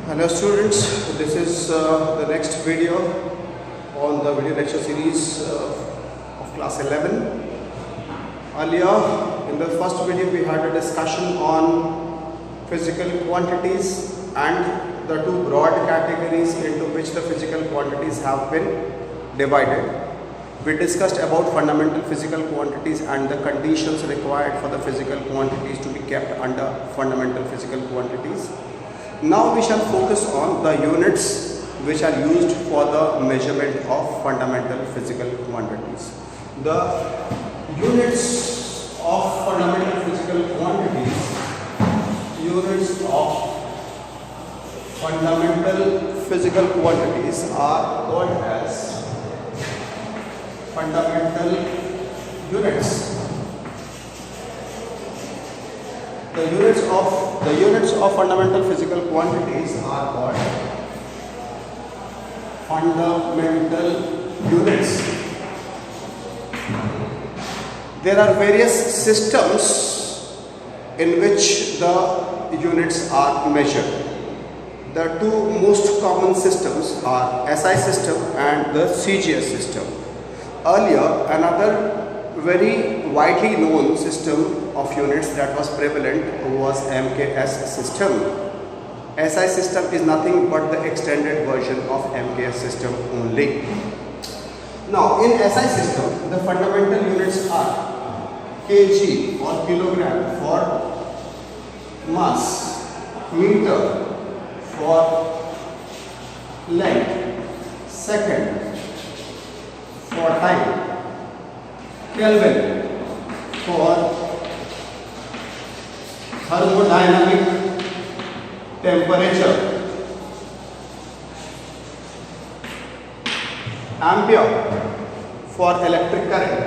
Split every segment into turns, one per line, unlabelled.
Hello students, this is the next video on the video lecture series of class 11. Earlier in the first video we had a discussion on physical quantities and the two broad categories into which the physical quantities have been divided. We discussed about fundamental physical quantities and the conditions required for the physical quantities to be kept under fundamental physical quantities. Now we shall focus on the units which are used for the measurement of fundamental physical quantities. The units of fundamental physical quantities, units of fundamental physical quantities are called as fundamental units. The units of fundamental physical quantities are called fundamental units. There are various systems in which the units are measured. The two most common systems are SI system and the CGS system. Earlier, another very widely known system of units that was prevalent was MKS system. SI system is nothing but the extended version of MKS system only. Now in SI system, the fundamental units are kg or kilogram for mass, meter for length, second for time, Kelvin for thermodynamic temperature, ampere for electric current,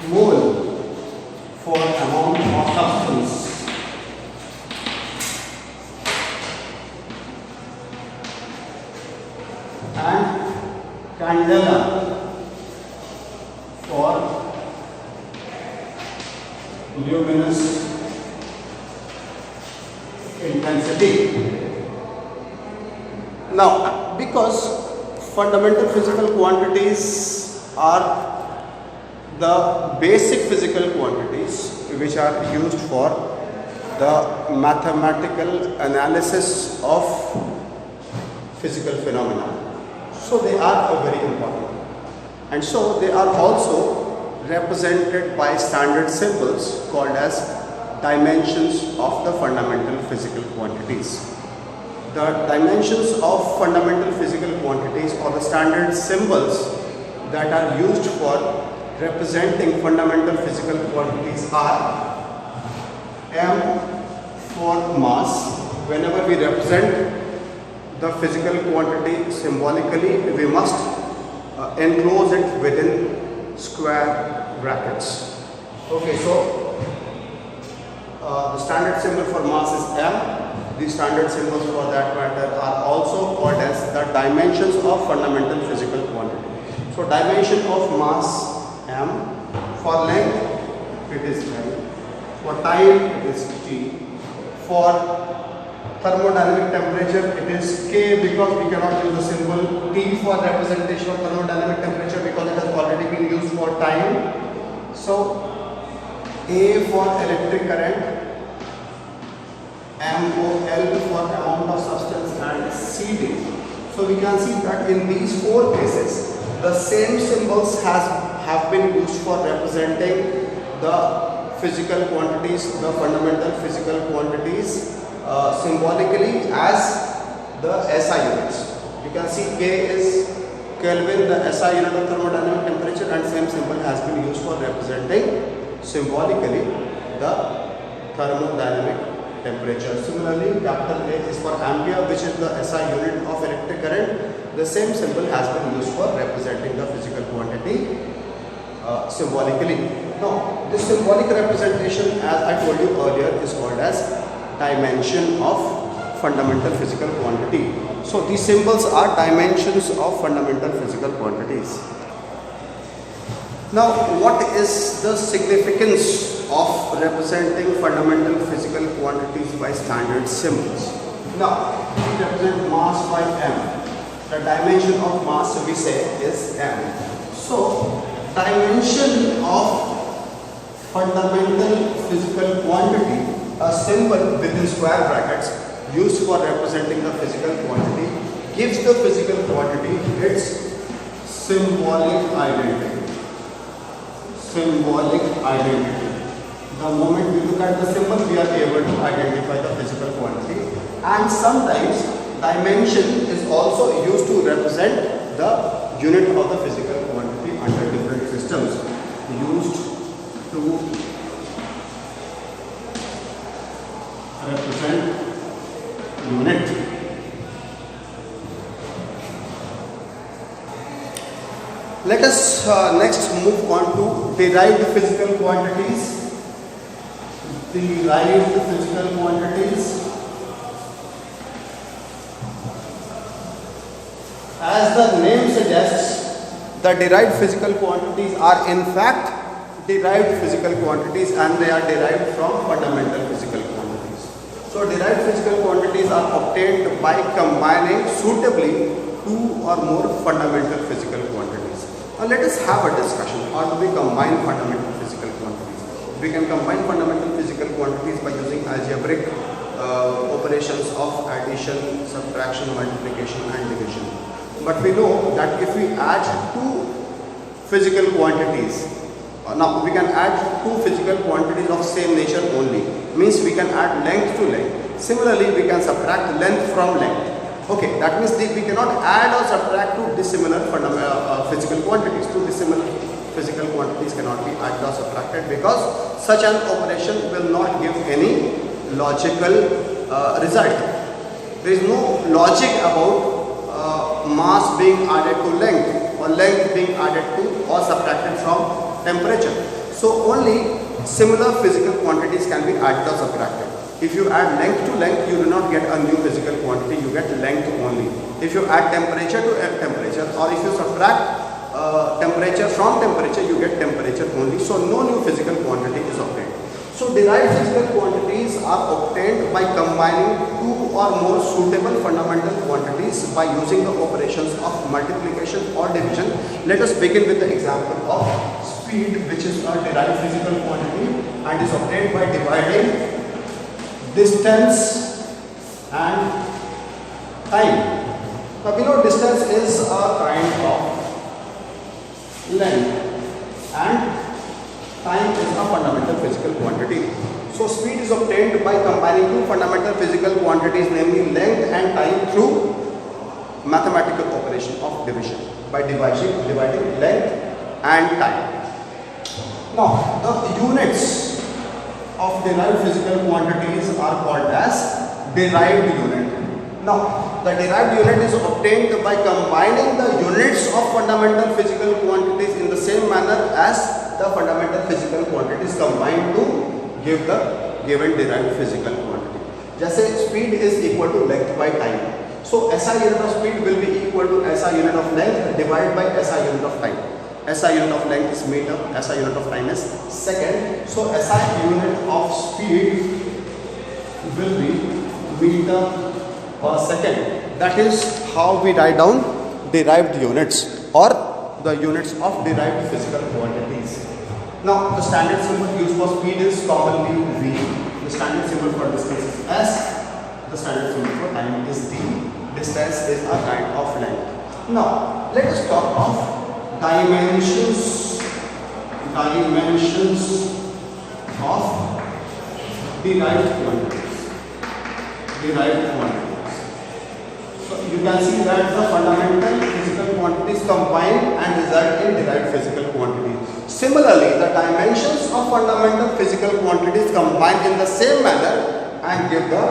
mole for amount of substance, and candela for luminous intensity. Now, because fundamental physical quantities are the basic physical quantities which are used for the mathematical analysis of physical phenomena, so they are very important, and so they are also represented by standard symbols called as dimensions of the fundamental physical quantities. The dimensions of fundamental physical quantities, or the standard symbols that are used for representing fundamental physical quantities, are M for mass. Whenever we represent the physical quantity symbolically, we must enclose it within square brackets. Okay, so the standard symbol for mass is M. The standard symbols for that matter are also called as the dimensions of fundamental physical quantity. So dimension of mass M, for length it is L, for time it is T, for thermodynamic temperature it is K, because we cannot use the symbol T for representation of thermodynamic temperature because it has already been used for time. So A for electric current, MOL for amount of substance, and CD. So we can see that in these four cases the same symbols have been used for representing the physical quantities, the fundamental physical quantities symbolically as the SI units. You can see K is Kelvin, the SI unit of thermodynamic temperature, and same symbol has been used for representing symbolically the thermodynamic temperature. Similarly, capital A is for ampere, which is the SI unit of electric current. The same symbol has been used for representing the physical quantity symbolically. Now, this symbolic representation, as I told you earlier, is called as dimension of fundamental physical quantity. So these symbols are dimensions of fundamental physical quantities. Now, what is the significance of representing fundamental physical quantities by standard symbols? Now, we represent mass by m. The dimension of mass we say is m. So, dimension of fundamental physical quantity, a symbol within square brackets used for representing the physical quantity, gives the physical quantity its symbolic identity. Symbolic identity. The moment we look at the symbol, we are able to identify the physical quantity. And sometimes dimension is also used to represent the unit of the physical quantity under different systems. Used to represent unit. Let us next move on to derived physical quantities. Derived physical quantities. As the name suggests, the derived physical quantities are in fact derived physical quantities, and they are derived from fundamental physical quantities. So derived physical quantities are obtained by combining suitably two or more fundamental physical quantities. Now let us have a discussion. How do we combine fundamental physical quantities? We can combine fundamental physical quantities by using algebraic operations of addition, subtraction, multiplication and division. But we know that if we add two physical quantities, now we can add two physical quantities of same nature only, means we can add length to length. Similarly, we can subtract length from length. Okay, that means we cannot add or subtract two dissimilar physical quantities. Two dissimilar physical quantities cannot be added or subtracted, because such an operation will not give any logical result. There is no logic about mass being added to length, or length being added to or subtracted from temperature. So only similar physical quantities can be added or subtracted. If you add length to length, you do not get a new physical quantity, you get length only. If you add temperature to temperature, or if you subtract temperature from temperature, you get temperature only. So no new physical quantity is obtained. So derived physical quantities are obtained by combining two or more suitable fundamental quantities by using the operations of multiplication or division. Let us begin with the example of speed, which is a derived physical quantity and is obtained by dividing distance and time. Now we know distance is a kind of length and time is a fundamental physical quantity. So speed is obtained by combining two fundamental physical quantities, namely length and time, through mathematical operation of division, by dividing length and time. Now the units of derived physical quantities are called as derived unit. Now the derived unit is obtained by combining the units of fundamental physical quantities in the same manner as the fundamental physical quantities combined to give the given derived physical quantity. Jaise speed is equal to length by time. So SI unit of speed will be equal to SI unit of length divided by SI unit of time. SI unit of length is meter, SI unit of time is second. So SI unit of speed will be meter per second. That is how we write down derived units, or the units of derived physical quantities. Now the standard symbol used for speed is commonly V. The standard symbol for distance is S. The standard symbol for time is D. Distance is a kind of length. Now let us talk of dimensions of derived quantities. So you can see that the fundamental physical quantities combine and result in derived physical quantities. Similarly, the dimensions of fundamental physical quantities combine in the same manner and give the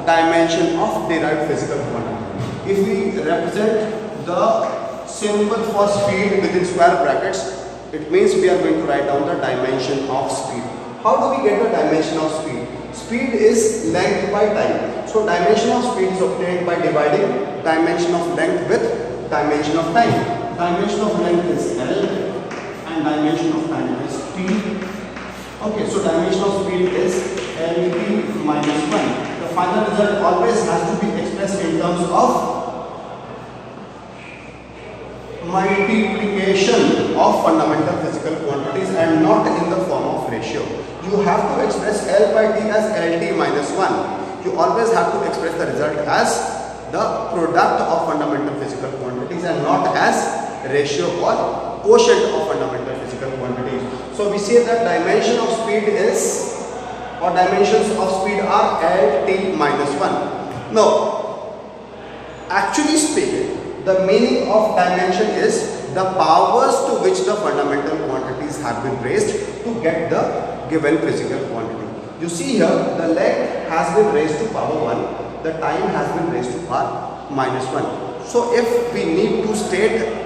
dimension of derived physical quantity. If we represent the symbol for speed within square brackets, it means we are going to write down the dimension of speed. How do we get the dimension of speed? Speed is length by time. So dimension of speed is obtained by dividing dimension of length with dimension of time. Dimension of length is L and dimension of Okay, so dimension of speed is LT minus 1. The final result always has to be expressed in terms of multiplication of fundamental physical quantities and not in the form of ratio. You have to express L by T as LT minus 1. You always have to express the result as the product of fundamental physical quantities and not as ratio or quotient of fundamental physical quantities. So we say that dimension of speed is, or dimensions of speed are LT minus 1. Now, actually speaking, the meaning of dimension is the powers to which the fundamental quantities have been raised to get the given physical quantity. You see here, the length has been raised to power 1, the time has been raised to power minus 1. So if we need to state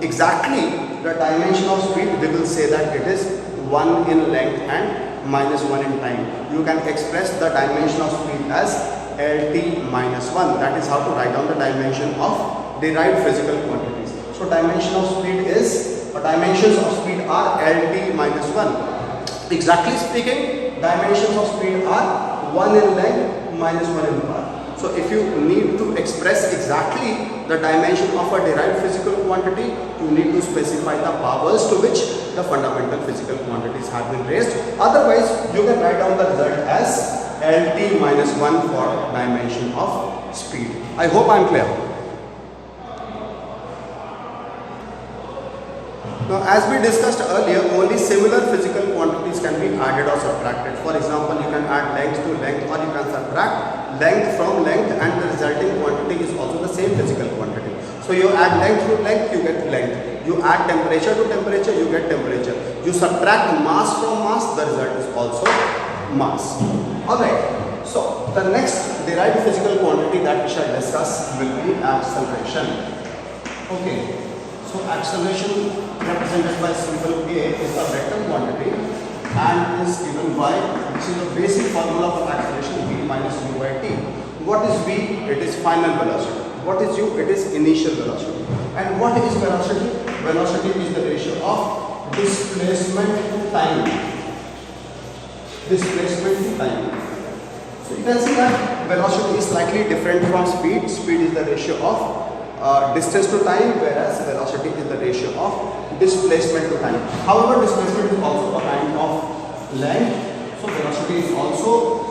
exactly the dimension of speed, we will say that it is 1 in length and minus 1 in time. You can express the dimension of speed as LT minus 1. That is how to write down the dimension of derived physical quantities. So dimension of speed is, or dimensions of speed are LT minus 1. Exactly speaking, dimensions of speed are 1 in length minus 1 in power. So if you need to express exactly the dimension of a derived physical quantity, you need to specify the powers to which the fundamental physical quantities have been raised. Otherwise, you can write down the result as LT minus 1 for dimension of speed. I hope I am clear. Now, as we discussed earlier, only similar physical quantities can be added or subtracted. For example, you can add length to length, or you can subtract length from length, and the resulting quantity is also the same physical quantity. So you add length to length, you get length. You add temperature to temperature, you get temperature. You subtract mass from mass, the result is also mass. Alright, so the next derived physical quantity that we shall discuss will be acceleration. Okay. So acceleration represented by symbol A is a vector quantity and is given by, this is the basic formula for acceleration, v minus u by t. What is v? It is final velocity. What is u? It is initial velocity. And what is velocity? Velocity is the ratio of displacement to time. Displacement to time. So you can see that velocity is slightly different from speed. Speed is the ratio of distance to time, whereas velocity is the ratio of displacement to time. However, displacement is also a kind of length, so velocity is also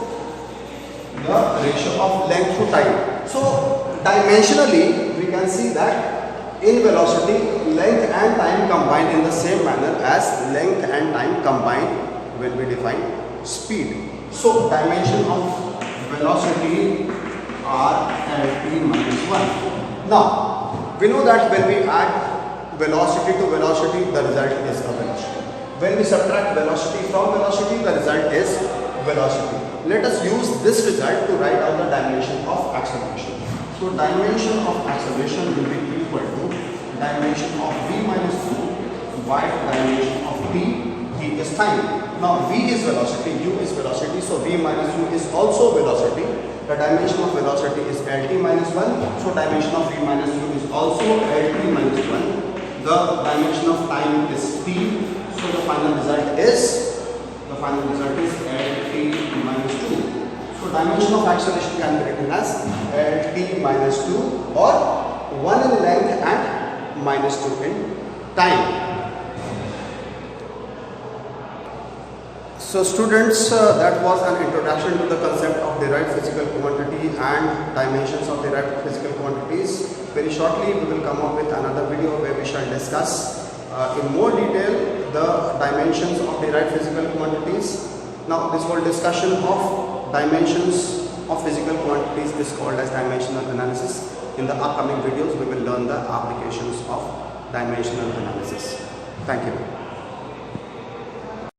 the ratio of length to time. So dimensionally, we can see that in velocity, length and time combine in the same manner as length and time combine when we define speed. So dimension of velocity are LT minus 1. Now, we know that when we add velocity to velocity, the result is a velocity. When we subtract velocity from velocity, the result is velocity. Let us use this result to write down the dimension of acceleration. So, dimension of acceleration will be equal to dimension of v minus 2 by dimension of t. T is time. Now, v is velocity, u is velocity, so v minus u is also velocity. The dimension of velocity is LT minus 1. So dimension of v minus u is also LT minus 1. The dimension of time is t. So the final result is LT minus 2. So dimension of acceleration can be written as LT minus 2 or 1 in length and minus 2 in time. So students, that was an introduction to the concept of derived physical quantity and dimensions of derived physical quantities. Very shortly we will come up with another video where we shall discuss in more detail the dimensions of derived physical quantities. Now this whole discussion of dimensions of physical quantities is called as dimensional analysis. In the upcoming videos we will learn the applications of dimensional analysis. Thank you.